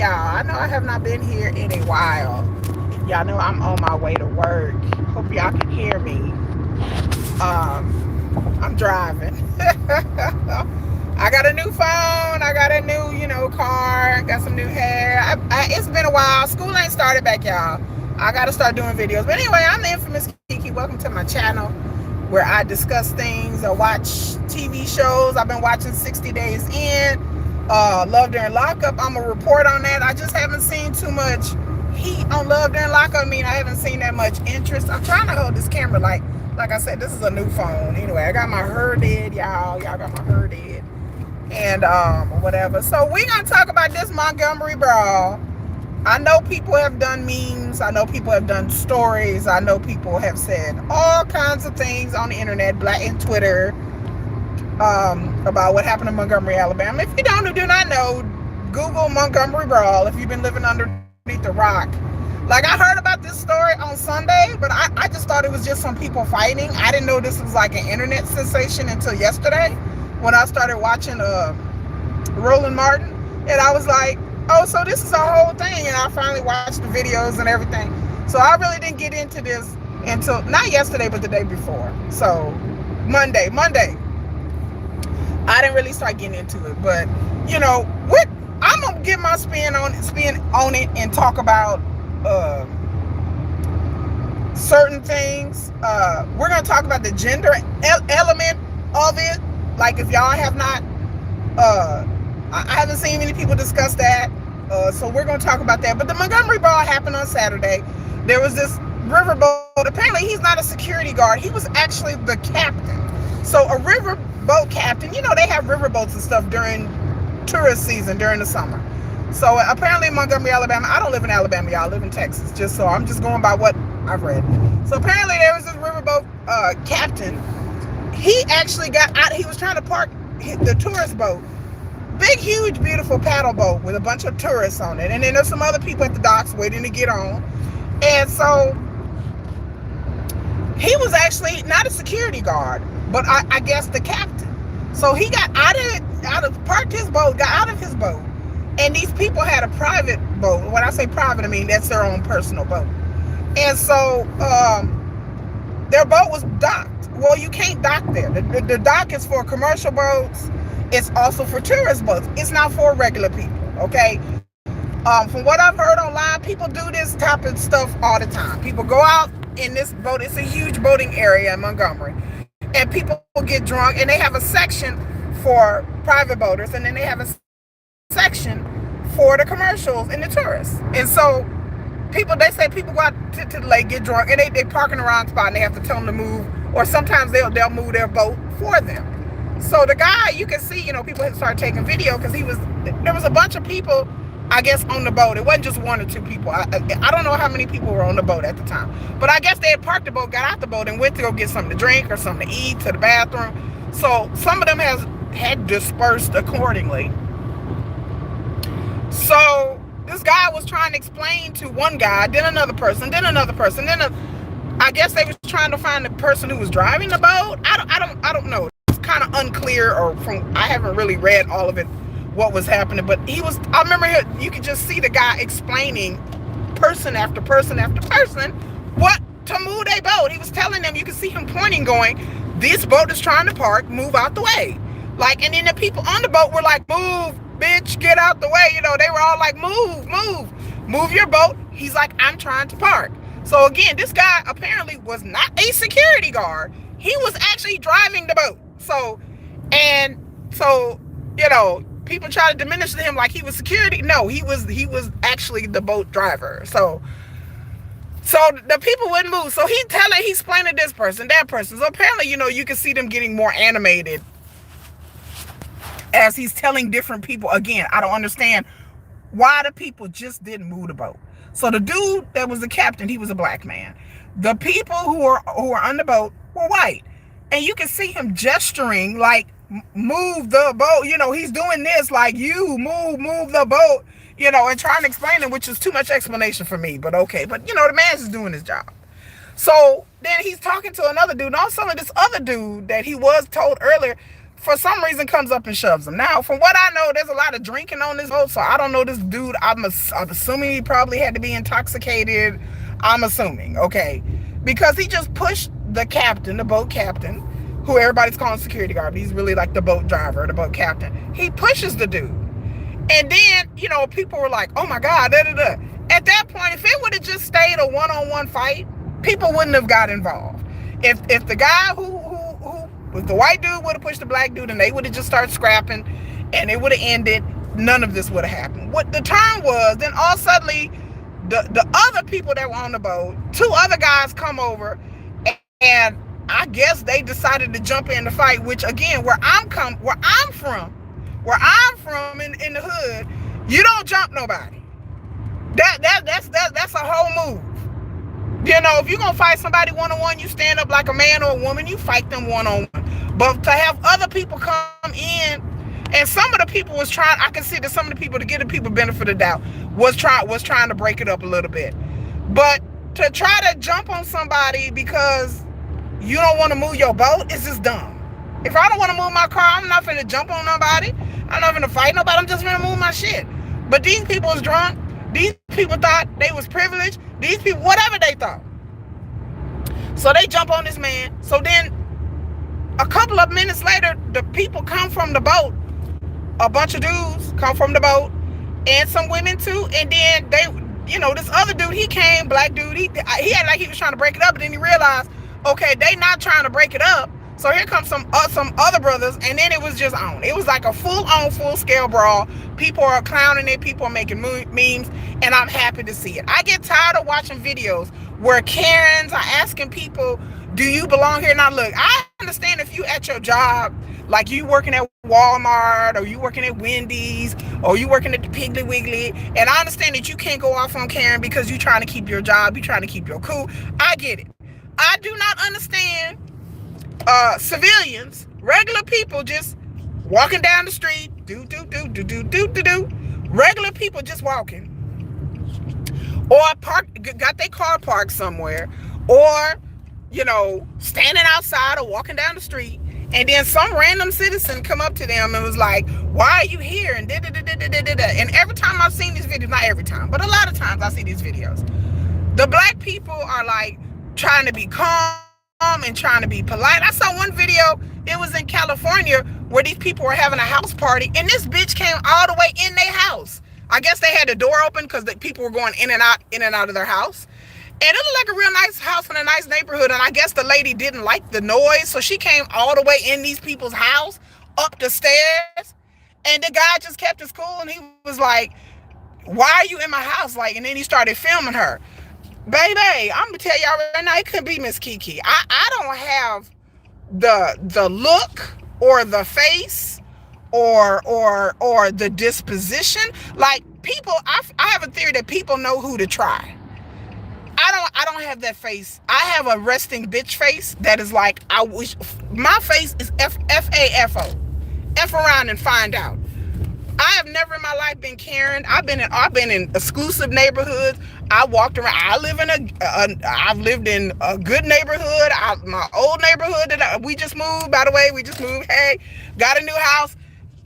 y'all. I know I have not been here in a while. Y'all know I'm on my way to work. Hope y'all can hear me. I'm driving. I got a new phone. I got a new, car. Got some new hair. It's been a while. School ain't started back, y'all. I got to start doing videos. But anyway, I'm the infamous Kiki. Welcome to my channel where I discuss things or watch TV shows. I've been watching 60 Days In. Love During Lockup. I'm going to report on that. I just haven't seen too much heat on Love During Lockup. I mean, I haven't seen that much interest. I'm trying to hold this camera like I said, this is a new phone. Anyway, I got my hair did, y'all. Y'all got my hair did. And whatever. So we're going to talk about this Montgomery Brawl. I know people have done memes. I know people have done stories. I know people have said all kinds of things on the internet, Black and Twitter, about what happened in Montgomery, Alabama. If you do not know, Google Montgomery Brawl if you've been living underneath the rock. Like, I heard about this story on Sunday, but I just thought it was just some people fighting. I didn't know this was like an internet sensation until yesterday when I started watching Roland Martin. And I was like, oh, so this is a whole thing. And I finally watched the videos and everything. So I really didn't get into this until, not yesterday, but the day before. So Monday. I didn't really start getting into it. But, I'm going to get my spin on it and talk about certain things. We're going to talk about the gender element of it. Like, if y'all have not, I haven't seen many people discuss that. So we're going to talk about that. But the Montgomery Brawl happened on Saturday. There was this riverboat. Apparently, he's not a security guard. He was actually the captain. So a riverboat captain, they have riverboats and stuff during tourist season, during the summer. So apparently in Montgomery, Alabama, I don't live in Alabama, y'all. I live in Texas. I'm just going by what I've read. So apparently there was this riverboat captain. He actually got out. He was trying to park the tourist boat. Big, huge, beautiful paddle boat with a bunch of tourists on it. And then there's some other people at the docks waiting to get on. And so he was actually not a security guard, but I guess the captain. So he got parked his boat, got out of his boat. And these people had a private boat. When I say private, I mean that's their own personal boat. And so their boat was docked. Well, you can't dock there. The dock is for commercial boats. It's also for tourist boats. It's not for regular people, okay? From what I've heard online, people do this type of stuff all the time. People go out in this boat. It's a huge boating area in Montgomery. And people get drunk, and they have a section for private boaters, and then they have a section for the commercials and the tourists. And so they say people go out to the lake, get drunk, and they park in the wrong spot, and they have to tell them to move, or sometimes they'll move their boat for them. So the guy, you can see, people had started taking video because there was a bunch of people, I guess, on the boat. It wasn't just one or two people. I don't know how many people were on the boat at the time, but I guess they had parked the boat, got out the boat, and went to go get something to drink or something to eat, to the bathroom. So some of them had dispersed accordingly. So this guy was trying to explain to one guy, then another person, I guess they was trying to find the person who was driving the boat. I don't know. It's kind of unclear, I haven't really read all of it, what was happening. But I remember you could just see the guy explaining person after person after person what to move their boat. He was telling them, you could see him pointing, going, this boat is trying to park, move out the way. Like, and then the people on the boat were like, move, bitch, get out the way. They were all like, move your boat. He's like, I'm trying to park. So again, this guy apparently was not a security guard. He was actually driving the boat. So people try to diminish him like he was security. No, he was actually the boat driver. So the people wouldn't move. So he's explaining this person, that person. So apparently, you can see them getting more animated as he's telling different people. Again, I don't understand why the people just didn't move the boat. So the dude that was the captain, he was a black man. The people who were on the boat were white. And you can see him gesturing like, move the boat. He's doing this like, you move the boat, and trying to explain it, which is too much explanation for me, but okay. But, the man's just doing his job. So then he's talking to another dude. And all of a sudden, this other dude that he was told earlier for some reason comes up and shoves him. Now, from what I know, there's a lot of drinking on this boat, so I don't know this dude. I'm assuming he probably had to be intoxicated. I'm assuming, okay, because he just pushed the captain, the boat captain, who everybody's calling security guard. He's really like the boat driver, the boat captain. He pushes the dude, and then people were like, "Oh my God!" Da da da. At that point, if it would have just stayed a one-on-one fight, people wouldn't have got involved. If the guy if the white dude would have pushed the black dude and they would have just started scrapping and it would have ended, none of this would have happened. What the turn was, then all suddenly the other people that were on the boat, two other guys come over, and I guess they decided to jump in the fight, which again, where I'm from in the hood, you don't jump nobody. That's a whole move. If you're gonna fight somebody one-on-one, you stand up like a man or a woman, you fight them one-on-one. But to have other people come in, and some of the people was trying, I can see that some of the people, to give the people benefit of the doubt, was trying to break it up a little bit. But to try to jump on somebody because you don't want to move your boat is just dumb. If I don't want to move my car, I'm not finna jump on nobody. I'm not finna fight nobody. I'm just finna move my shit. But these people was drunk. These people thought they was privileged. These people, whatever they thought. So they jump on this man. So then a couple of minutes later, the people come from the boat. A bunch of dudes come from the boat, and some women too. And then they, this other dude, he came, black dude, he had like he was trying to break it up, but then he realized, okay, they not trying to break it up. So here comes some other brothers, and then it was just on. It was like a full-scale brawl. People are clowning it. People are making memes, and I'm happy to see it. I get tired of watching videos where Karens are asking people, do you belong here? Now, look, I understand if you at your job, like you working at Walmart, or you working at Wendy's, or you working at the Piggly Wiggly, and I understand that you can't go off on Karen because you're trying to keep your job, you're trying to keep your cool. I get it. I do not understand civilians, regular people just walking down the street, regular people just walking, or got their car parked somewhere, or standing outside or walking down the street, and then some random citizen come up to them and was like, why are you here? And and every time I've seen these videos, not every time, but a lot of times I see these videos, the black people are like trying to be calm and trying to be polite. I saw one video, it was in California, where these people were having a house party, and this bitch came all the way in their house. I guess they had the door open because the people were going in and out of their house. And it looked like a real nice house in a nice neighborhood, and I guess the lady didn't like the noise, so she came all the way in these people's house, up the stairs, and the guy just kept his cool, and he was like, why are you in my house? Like, and then he started filming her. Baby, I'm gonna tell y'all right now, it could be Miss Kiki. I don't have the look or the face or the disposition. Like, people, I have a theory that people know who to try. I don't have that face. I have a resting bitch face that is like, I wish my face is F-A-F-O. F around and find out. I have never in my life been Karen. I've been in exclusive neighborhoods. I walked around. I've lived in a good neighborhood. My old neighborhood that we just moved. By the way, we just moved. Hey, got a new house.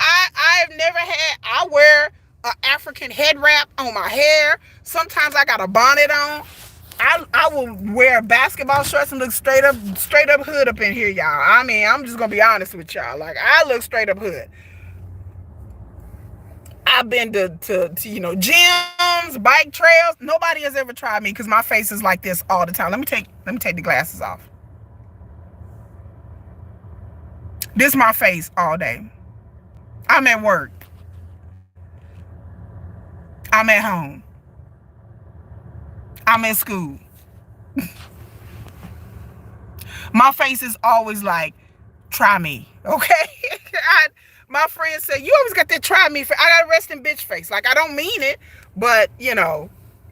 I've never had. I wear an African head wrap on my hair. Sometimes I got a bonnet on. I will wear basketball shorts and look straight up hood up in here, y'all. I mean, I'm just gonna be honest with y'all. Like, I look straight up hood. I've been to gyms, bike trails. Nobody has ever tried me because my face is like this all the time. Let me take the glasses off. This is my face all day. I'm at work. I'm at home. I'm at school. My face is always like, try me, okay? My friend said, you always got that try me face. I got a resting bitch face. Like, I don't mean it, but,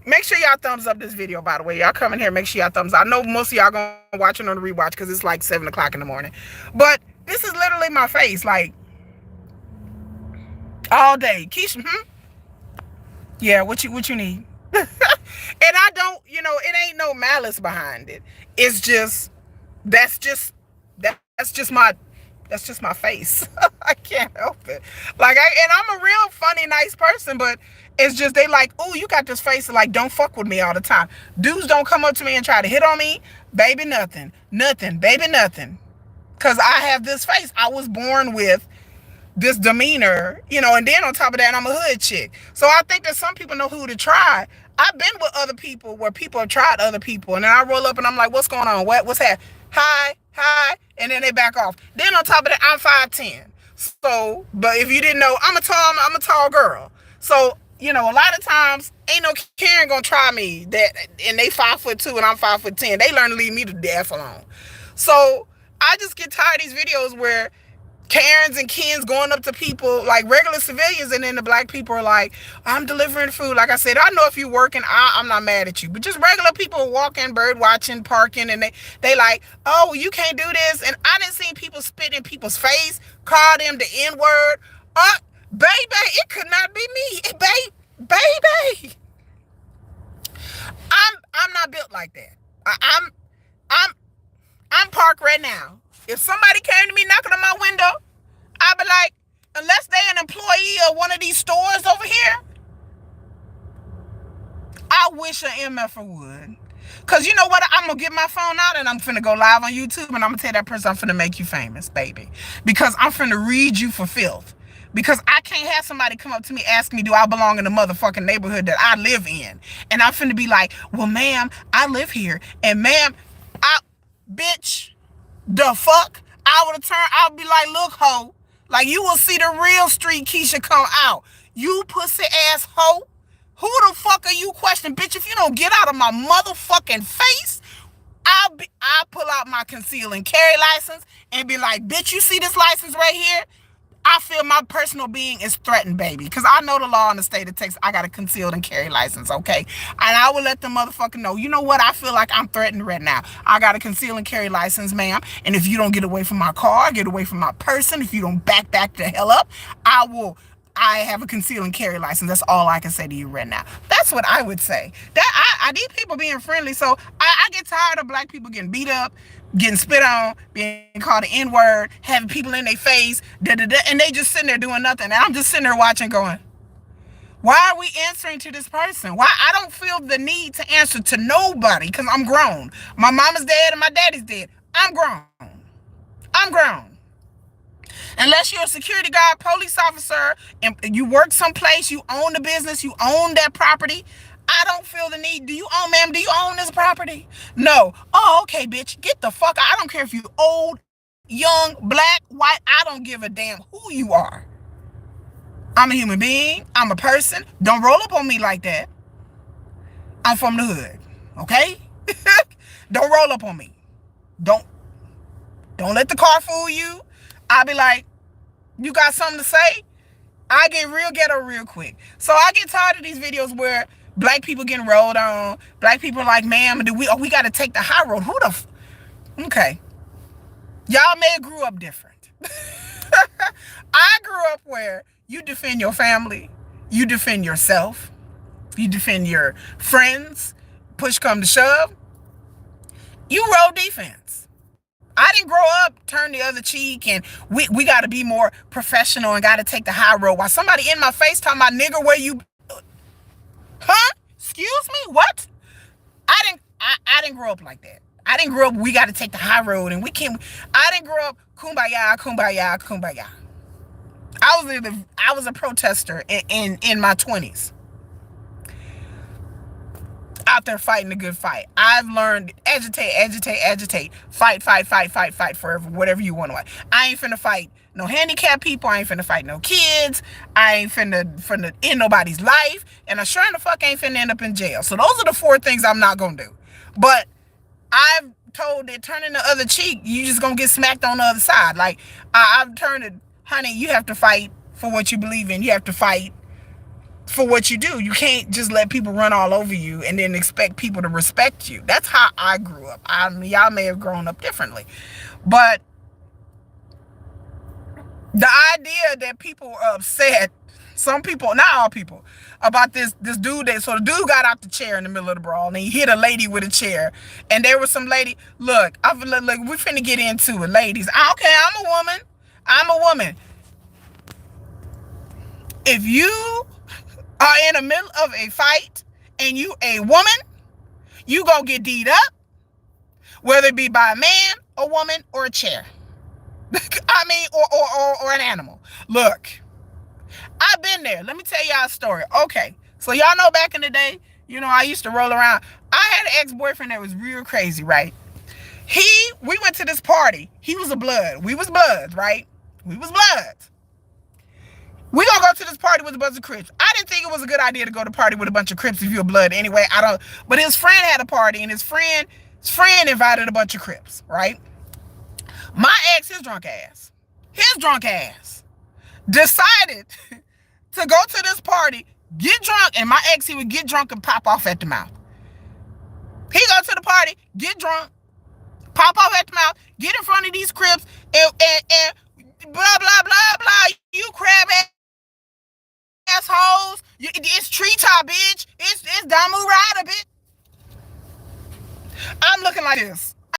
make sure y'all thumbs up this video, by the way. Y'all come in here, make sure y'all thumbs up. I know most of y'all gonna watch it on the rewatch because it's like 7 o'clock in the morning. But this is literally my face, like, all day. Keisha, Yeah, what you need? And I don't, it ain't no malice behind it. It's just, that's just my That's just my face. I can't help it. Like, and I'm a real funny, nice person, but it's just they like, oh, you got this face of like, don't fuck with me all the time. Dudes don't come up to me and try to hit on me. Baby, nothing. Nothing. Baby, nothing. Because I have this face. I was born with this demeanor, and then on top of that, I'm a hood chick. So I think that some people know who to try. I've been with other people where people have tried other people, and then I roll up and I'm like, what's going on? What's that? Hi, hi, and then they back off. Then on top of that, I'm 5'10". So, but if you didn't know, I'm a tall girl. So, a lot of times ain't no Karen gonna try me and they 5'2" and I'm 5'10". They learn to leave me to death alone. So I just get tired of these videos where Karens and Kens going up to people like regular civilians, and then the black people are like, I'm delivering food. Like I said, I know if you're working, I'm not mad at you, but just regular people walking, bird watching, parking, and they like, oh, well, you can't do this. And I didn't see people spit in people's face, call them the N-word. Baby, it could not be me. Baby. I'm not built like that. I'm parked right now. If somebody came to me knocking on my window, I'd be like, unless they're an employee of one of these stores over here, I wish an MFer would. Because you know what? I'm going to get my phone out and I'm finna go live on YouTube and I'm going to tell that person I'm finna make you famous, baby. Because I'm finna read you for filth. Because I can't have somebody come up to me asking me, do I belong in the motherfucking neighborhood that I live in? And I'm finna be like, well, ma'am, I live here. And ma'am, bitch, the fuck? I would be like, look, ho. Like, you will see the real street Keisha come out. You pussy ass hoe. Who the fuck are you questioning? Bitch, if you don't get out of my motherfucking face, I'll pull out my conceal and carry license and be like, bitch, you see this license right here? I feel my personal being is threatened, baby. Because I know the law in the state of Texas. I got a concealed and carry license, okay? And I will let the motherfucker know, you know what? I feel like I'm threatened right now. I got a concealed and carry license, ma'am. And if you don't get away from my car, get away from my person, if you don't back the hell up, I have a conceal and carry license. That's all I can say to you right now. That's what I would say. I need people being friendly. So I get tired of black people getting beat up, getting spit on, being called the N-word, having people in their face, and they just sitting there doing nothing. And I'm just sitting there watching going, why are we answering to this person? Why? I don't feel the need to answer to nobody because I'm grown. My mama's dead and my daddy's dead. I'm grown. Unless you're a security guard, police officer, and you work someplace, you own the business, you own that property, I don't feel the need. Do you own this property? No. Oh, okay, bitch. Get the fuck out. I don't care if you're old, young, black, white. I don't give a damn who you are. I'm a human being. I'm a person. Don't roll up on me like that. I'm from the hood. Okay? Don't roll up on me. Don't let the car fool you. I'll be like, you got something to say? I get real ghetto real quick. So I get tired of these videos where black people getting rolled on. Black people are like, ma'am, we got to take the high road. Okay. Y'all may have grew up different. I grew up where you defend your family. You defend yourself. You defend your friends. Push come to shove. You roll defense. I didn't grow up, turn the other cheek, and we got to be more professional and got to take the high road. While somebody in my face talking about, nigga, where you... Huh? Excuse me? What? I didn't grow up like that. I didn't grow up, we got to take the high road, and we can't... I didn't grow up, kumbaya, kumbaya, kumbaya. I was a protester in my 20s. Out there fighting a good fight. I've learned agitate, fight forever, whatever you want to. I ain't finna fight no handicapped people. I ain't finna fight no kids. I ain't finna end nobody's life, and I sure in the fuck ain't finna end up in jail. So those are the 4 things I'm not gonna do. But I've told that turning the other cheek, you just gonna get smacked on the other side. Like I've turned it, honey, you have to fight for what you believe in. You have to fight for what you do. You can't just let people run all over you and then expect people to respect you. That's how I grew up. Y'all may have grown up differently. But the idea that people are upset, some people, not all people, about this dude so the dude got out the chair in the middle of the brawl and he hit a lady with a chair. And there was some lady, look, we finna get into it, ladies. Okay, I'm a woman. I'm a woman. If you are in the middle of a fight and you a woman, you gonna get D'd up, whether it be by a man, a woman, or a chair. I mean, or an animal. Look, I've been there. Let me tell y'all a story. Okay, so y'all know back in the day, I used to roll around. I had an ex-boyfriend that was real crazy, right? We went to this party. He was a blood. We was bloods, right? We was bloods. We gonna go to this party with a bunch of Crips. I didn't think it was a good idea to go to party with a bunch of Crips if you're a blood anyway. I don't. But his friend had a party, and his friend invited a bunch of Crips, right? My ex, his drunk ass, decided to go to this party, get drunk, and my ex, he would get drunk and pop off at the mouth. He go to the party, get drunk, pop off at the mouth, get in front of these Crips, and blah, blah, blah, blah. You crab assholes. It's treetop, bitch. It's Damu Rider, bitch. I'm looking like this.